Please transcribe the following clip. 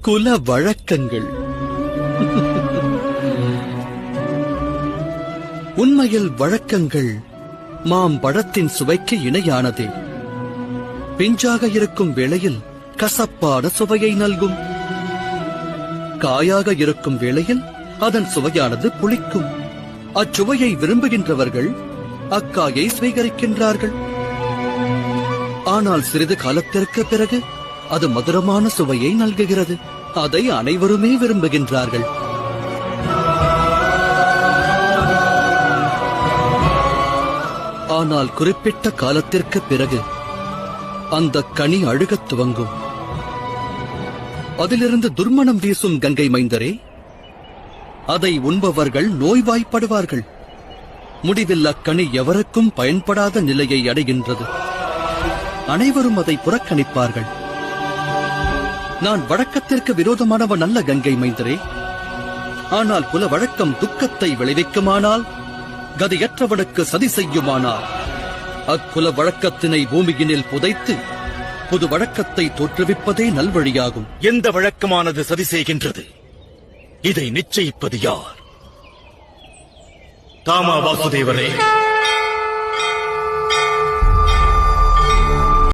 குல வழக்கங்கள். உண்மையில் வழக்கங்கள் மாம்பழத்தின் சுவைக்கு இணையானதே. பிஞ்சாக இருக்கும் வேளையில் கசப்பான சுவையை நல்கும். காயாக இருக்கும் வேளையில் அதன் சுவையானது புளிக்கும். அச்சுவையை விரும்புகின்றவர்கள் அக்காயை சுவீகரிக்கின்றார்கள். ஆனால் சிறிது காலத்திற்கு பிறகு அது மதுரமான சுவையை நல்குகிறது. அதை அனைவருமே விரும்புகின்றார்கள். ஆனால் குறிப்பிட்ட காலத்திற்கு பிறகு அந்த கனி அழுகத் துவங்கும். அதிலிருந்து துர்மணம் வீசும் கங்கை மைந்தரே, அதை உண்பவர்கள் நோய்வாய்ப்படுவார்கள். முடிவில் அக்கனி எவருக்கும் பயன்படாத நிலையை அடைகின்றது. அனைவரும் அதை புறக்கணிப்பார்கள். நான் வழக்கத்திற்கு விரோதமானவன் அல்ல கங்கை மைந்தரே. ஆனால் குல வழக்கம் துக்கத்தை விளைவிக்குமானால், கதியற்றவனுக்கு சதி செய்யுமானால், அக்குல வழக்கத்தினை பூமியினில் புதைத்து புது வழக்கத்தை தோற்றுவிப்பதே நல்வழியாகும். எந்த வழக்கமானது சதி செய்கின்றது? இதை நிச்சயிப்பது யார்? தாமா வாசுதேவரே,